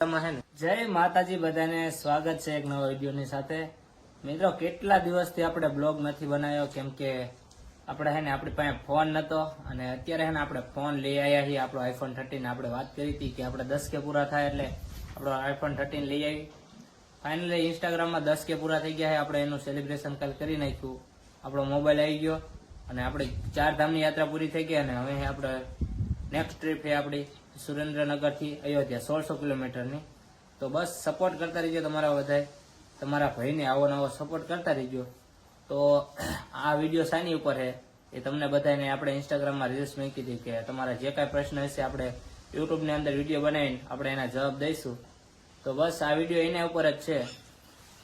જય માતાજી, બધાને સ્વાગત છે એક નવા વિડીયોની સાથે। મિત્રો, કેટલા દિવસથી આપણે બ્લોગ નથી બનાવ્યો કેમ કે આપણે આપણી પાસે ફોન નતો અને અત્યારે આપણે ફોન લઈ આવ્યા છીએ। આપણો આઈફોન 13 આપણે વાત કરી હતી કે આપણે 10K પૂરા થાય એટલે આપણો આઈફોન 13 લઈ આવી। ફાઇનલી ઇન્સ્ટાગ્રામમાં 10K પૂરા થઈ ગયા છે। આપણે એનું સેલિબ્રેશન કાલ કરી નાખ્યું। આપણો મોબાઈલ આવી ગયો અને આપણી 4 ધામની યાત્રા પૂરી થઈ ગઈ અને હવે આપણે નેક્સ્ટ ટ્રીપ છે આપણી સુરેન્દ્રનગરથી અયોધ્યા 1600 કિલોમીટરની। તો બસ સપોર્ટ કરતા રહીજો તમારા બધાય, તમારા ભાઈને આવો નવો સપોર્ટ કરતા રહીજો। તો આ વિડીયો શાની ઉપર છે એ તમને બધાને આપણે ઇન્સ્ટાગ્રામમાં રીલ્સ મૂકી હતી કે તમારા જે કાંઈ પ્રશ્ન હશે આપણે યુટ્યુબની અંદર વિડીયો બનાવીને આપણે એના જવાબ દઈશું। તો બસ આ વિડીયો એના ઉપર જ છે।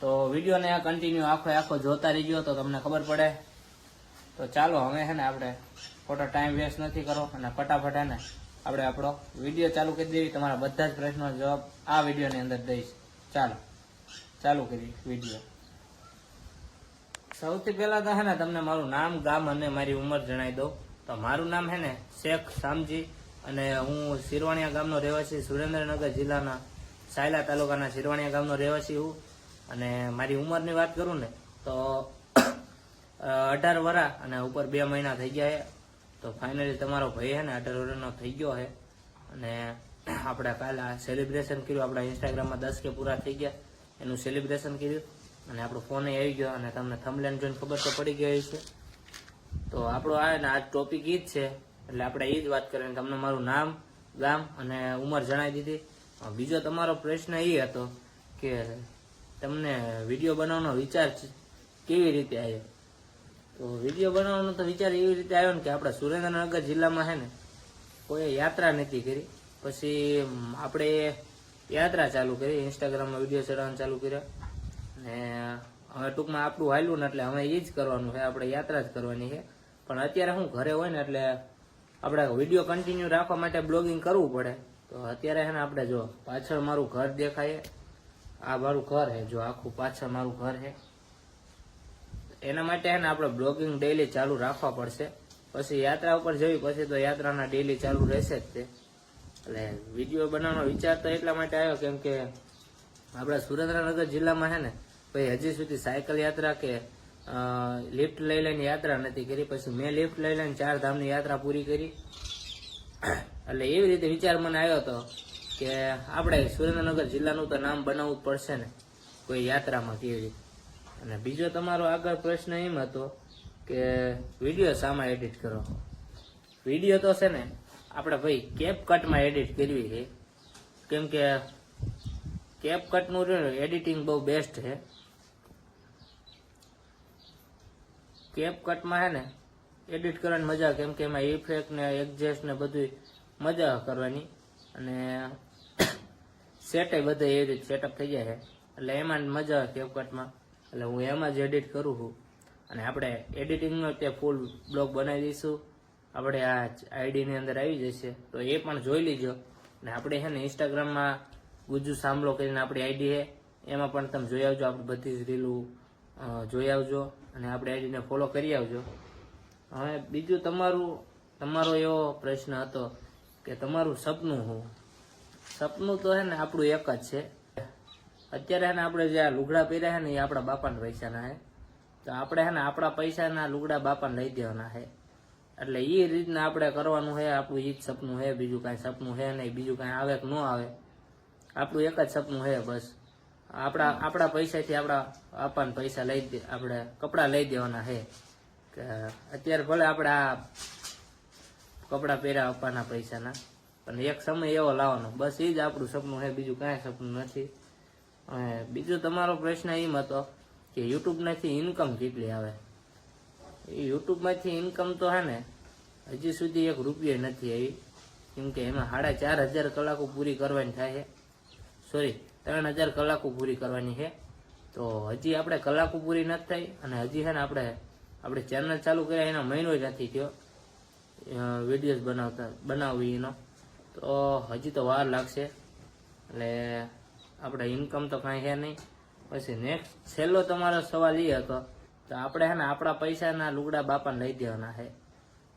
તો વિડીયોને કન્ટિન્યુ આખો જોતા રહીજો તો તમને ખબર પડે। તો ચાલો હવે આપણે ખોટો ટાઈમ વેસ્ટ નથી કરો અને ફટાફટ આપણે આપણો વિડીયો ચાલુ કરી દેવી। તમારા બધા જ પ્રશ્નોનો જવાબ આ વિડીયોની અંદર દઈશ। ચાલુ કરી વિડીયો। સૌથી પહેલા તો તમને મારું નામ, ગામ અને મારી ઉંમર જણાવી દઉં। તો મારું નામ શેખ શામજી અને હું શિરવાણિયા ગામનો રહેવાસી, સુરેન્દ્રનગર જિલ્લાના સાયલા તાલુકાના શિરવાણિયા ગામનો રહેવાસી હું। અને મારી ઉંમરની વાત કરું ને તો 18 વર્ષ અને ઉપર 2 મહિના થઈ ગયા છે। તો ફાઇનલી તમારો ભાઈ 18 વર્ષનો થઈ ગયો છે અને આપણે કાલે સેલિબ્રેશન કર્યું। આપણા ઇન્સ્ટાગ્રામમાં 10K પૂરા થઈ ગયા એનું સેલિબ્રેશન કર્યું અને આપણો ફોન આવી ગયો અને તમને થંબનેલ જોઈને ખબર તો પડી ગઈ છે। તો આપણો આ ટોપિક ઈ જ છે એટલે આપણે એ જ વાત કરીએ। તમને મારું નામ, ગામ અને ઉંમર જણાવી દીધી। બીજો તમારો પ્રશ્ન એ હતો કે તમને વિડીયો બનાવવાનો વિચાર કેવી રીતે આવ્યો। તો વિડીયો બનાવવાનો તો વિચાર એવી રીતે આવ્યો ને કે આપણે સુરેન્દ્રનગર જિલ્લામાં કોઈ યાત્રા નથી કરી, પછી આપણે યાત્રા ચાલુ કરી, ઇન્સ્ટાગ્રામમાં વિડીયો ચડાવવાનું ચાલુ કર્યા અને હવે ટૂંકમાં આપણું હાલ્યું ને એટલે હવે એ જ કરવાનું છે, આપણે યાત્રા જ કરવાની છે। પણ અત્યારે હું ઘરે હોય ને એટલે આપણે વિડીયો કન્ટિન્યુ રાખવા માટે બ્લોગિંગ કરવું પડે। તો અત્યારે આપણે જો પાછળ મારું ઘર દેખાય, આ મારું ઘર છે, જો આખું પાછળ મારું ઘર છે। એના માટે આપણે બ્લોગિંગ ડેઈલી ચાલુ રાખવા પડશે। પછી યાત્રા ઉપર જવી પછી તો યાત્રાના ડેઈલી ચાલુ રહેશે જ તે। એટલે વિડીયો બનાવવાનો વિચાર તો એટલા માટે આવ્યો કેમ કે આપણા સુરેન્દ્રનગર જિલ્લામાં ભાઈ હજી સુધી સાયકલ યાત્રા કે લિફ્ટ લઈ લઈને યાત્રા નથી કરી। પછી મેં લિફ્ટ લઈ લઈને 4 ધામની યાત્રા પૂરી કરી। એટલે એવી રીતે વિચાર મને આવ્યો હતો કે આપણે સુરેન્દ્રનગર જિલ્લાનું તો નામ બનાવવું જ પડશે ને કોઈ યાત્રામાં કેવી રીતે। અને બીજો તમારો આગળ પ્રશ્ન એમ હતો કે વિડીયો શામાં એડિટ કરો। વિડીયો તો આપણે ભાઈ કેપકટમાં એડિટ કરવી છે કેમ કે કેપકટનું એડિટિંગ બહુ બેસ્ટ છે। કેપકટમાં એડિટ કરવાની મજા, કેમ કે એમાં ઇફેક્ટ ને એડજસ્ટ ને બધું મજા કરવાની અને સેટે બધે એવી રીતે સેટઅપ થઈ જાય છે એટલે એમાં મજા આવે કેપકટમાં। એટલે હું એમાં જ એડિટ કરું છું અને આપણે એડિટિંગનો તે ફૂલ બ્લોગ બનાવી દઈશું। આપણે આ આઈડીની અંદર આવી જશે તો એ પણ જોઈ લીજો। અને આપણે ઇન્સ્ટાગ્રામમાં ગુજ્જુ સાંભળો કરીને આપણી આઈડી છે, એમાં પણ તમે જોઈ આવજો, આપણી બધી જ રીલું જોઈ આવજો અને આપણી આઈડીને ફોલો કરી આવજો। હવે બીજું તમારો એવો પ્રશ્ન હતો કે તમારું સપનું શું। સપનું તો આપણું એક જ છે। અત્યારે આપણે જે આ લુગડા પહેર્યા ને એ આપણા બાપાના પૈસાના છે। તો આપણે આપણા પૈસાના લુગડા બાપાને લઈ દેવાના છે। એટલે એ રીતના આપણે કરવાનું છે, આપણું એ જ સપનું છે, બીજું કાંઈ સપનું છે નહીં। બીજું કાંઈ આવે કે ન આવે, આપણું એક જ સપનું છે બસ। આપણા પૈસાથી આપણા બાપાને પૈસા આપણે કપડાં લઈ દેવાના છે કે અત્યારે ભલે આપણે આ કપડાં પહેર્યા આપવાના પૈસાના, પણ એક સમય એવો લાવવાનો, બસ એ જ આપણું સપનું છે, બીજું કાંઈ સપનું નથી। બીજો તમારો પ્રશ્ન એમ હતો કે યુટ્યુબમાંથી ઇન્કમ કેટલી આવે। એ યુટ્યુબમાંથી ઇન્કમ તો હજી સુધી 1 રૂપિયો નથી આવી, કેમ કે એમાં 4500 કલાકો પૂરી કરવાની થાય છે, સોરી 3000 કલાકો પૂરી કરવાની છે। તો હજી આપણે કલાકો પૂરી નથી થઈ અને હજી આપણે ચેનલ ચાલુ કર્યા એનો મહિનો જ નથી થયો વિડીયોઝ બનાવવી એનો, તો હજી તો વાર લાગશે। એટલે આપણે ઇન્કમ તો કાંઈ છે નહીં। પછી નેક્સ્ટ છેલ્લો તમારો સવાલ એ હતો તો આપણે આપણા પૈસાના લુગડા બાપાને લઈ દેવાના છે।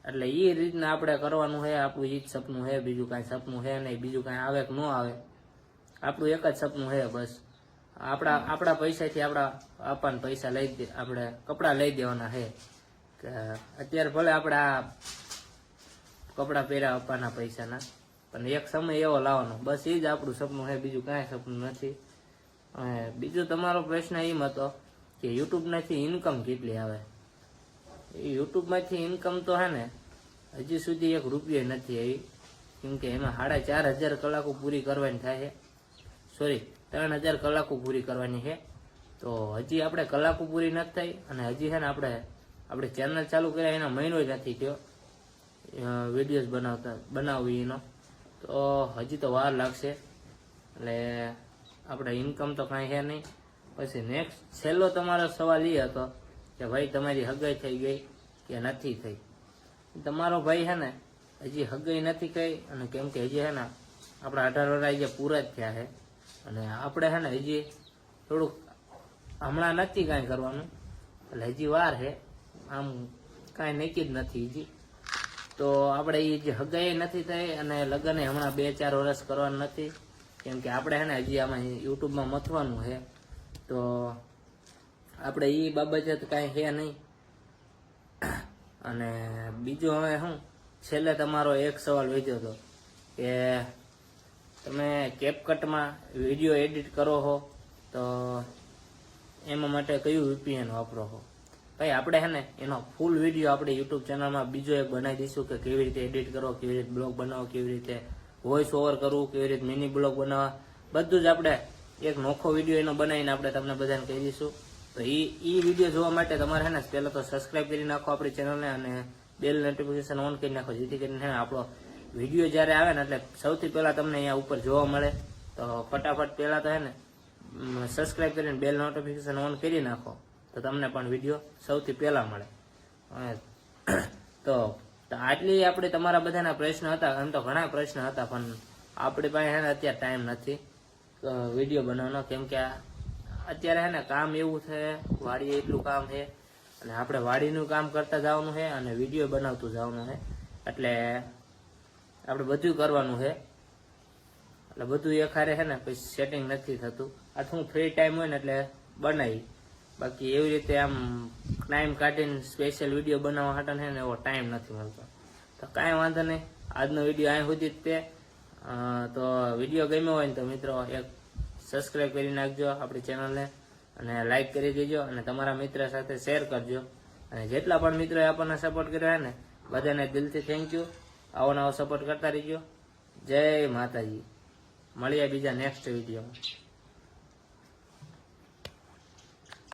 એટલે એ રીતના આપણે કરવાનું છે, આપણું એ જ સપનું છે, બીજું કાંઈ સપનું છે નહીં, બીજું કાંઈ આવે કે ન આવે। આપણું એક જ સપનું છે બસ, આપણા પૈસાથી આપવાના પૈસા આપણે કપડાં લઈ દેવાના છે કે અત્યારે ભલે આપણે આ કપડાં પહેર્યા આપવાના પૈસાના, પણ એક સમય એવો લાવવાનો, બસ એ જ આપણું સપનું છે, બીજું કાંઈ સપનું નથી. અને બીજો તમારો પ્રશ્ન એમ હતો કે યુટ્યુબમાંથી ઇન્કમ કેટલી આવે. એ યુટ્યુબમાંથી ઇન્કમ તો હે ને હજી સુધી 1 રૂપિયો નથી આવી, કેમકે એમાં 4500 કલાકો પૂરી કરવાની થાય છે, સોરી 3000 કલાકો પૂરી કરવાની છે. તો હજી આપણે કલાકો પૂરી નથી થઈ, અને હજી છે ને આપણે ચેનલ ચાલુ કર્યા એના મહિનો જ નથી થયો વિડીયોઝ બનાવવી એનો, તો હજી તો વાર લાગશે. એટલે આપણે ઇન્કમ તો કાંઈ છે નહીં. પછી નેક્સ્ટ છેલ્લો તમારો સવાલ એ હતો કે ભાઈ તમારી હગાઈ થઈ ગઈ કે નથી થઈ. તમારો ભાઈ છે ને હજી હગાઈ નથી થઈ, અને કેમ કે હજી છે ને આપણા 18 વર્ષ જે પૂરા જ થયા છે, અને આપણે છે ને હજી થોડુંક હમણાં નથી કાંઈ કરવાનું, એટલે હજી વાર છે, આમ કાંઈ નક્કી જ નથી હજી. તો આપણે એ જે હગાઈ નથી થઈ અને લગ્ન હમણાં 2-4 વર્ષ કરવાનું નથી, કેમ કે આપણે છે ને હજી આમાં યુટ્યુબમાં મથવાનું છે, તો આપણે એ બાબતે તો કાંઈ છે નહીં. અને બીજું હવે શું છેલ્લે તમારો એક સવાલ વેચ્યો હતો કે તમે કેપકટમાં વિડીયો એડિટ કરો છો તો એમાં માટે કયું VPN વાપરો છો. ભાઈ આપણે છે ને એનો ફૂલ વિડીયો આપણે યુટ્યુબ ચેનલમાં બીજો એક બનાવી દઈશું કે કેવી રીતે એડિટ કરો, કેવી રીતે બ્લોગ બનાવો, કેવી રીતે વોઇસ ઓવર કરવું, કેવી રીતે મિની બ્લોગ બનાવવા, બધું જ આપણે એક નોખો વિડીયો એનો બનાવીને આપણે તમને બધાને કહી દઈશું. તો એ વિડીયો જોવા માટે તમારે છે ને પહેલાં તો સબસ્ક્રાઈબ કરી નાખો આપણી ચેનલને, અને બેલ નોટિફિકેશન ઓન કરી નાખો, જેથી કરીને આપણો વિડીયો જ્યારે આવે ને એટલે સૌથી પહેલાં તમને અહીંયા ઉપર જોવા મળે. તો ફટાફટ પહેલાં તો છે ને સબસ્ક્રાઈબ કરીને બેલ નોટિફિકેશન ઓન કરી નાખો, તો તમને પણ વિડીયો સૌથી પહેલાં મળે. તો આટલી આપણે તમારા બધાના પ્રશ્ન હતા, એમ તો ઘણા પ્રશ્ન હતા, પણ આપણી પાસે છે ને અત્યારે ટાઈમ નથી વિડીયો બનાવવાનો, કેમ કે અત્યારે છે ને કામ એવું છે, વાડીએ એટલું કામ છે, અને આપણે વાડીનું કામ કરતા જવાનું છે અને વિડીયો બનાવતું જવાનું છે, એટલે આપણે બધું કરવાનું છે. એટલે બધું એક હારે છે ને પછી સેટિંગ નથી થતું. આ શું ફ્રી ટાઈમ હોય ને એટલે બનાવી, બાકી એવી રીતે આમ ટાઈમ કાઢીને સ્પેશિયલ વિડીયો બનાવવા માટે છે ને એવો ટાઈમ નથી મળતો. તો કાંઈ વાંધો નહીં, આજનો વિડીયો અહીં સુધી જ તે. તો વિડીયો ગમ્યો હોય ને તો મિત્રો એક સબસ્ક્રાઈબ કરી નાખજો આપણી ચેનલને, અને લાઈક કરી દેજો, અને તમારા મિત્ર સાથે શેર કરજો. અને જેટલા પણ મિત્રોએ આપણને સપોર્ટ કર્યો છે ને બધાને દિલથી થેન્ક યુ. આવો નવો સપોર્ટ કરતા રહીજો. જય માતાજી. મળીએ બીજા નેક્સ્ટ વિડીયોમાં.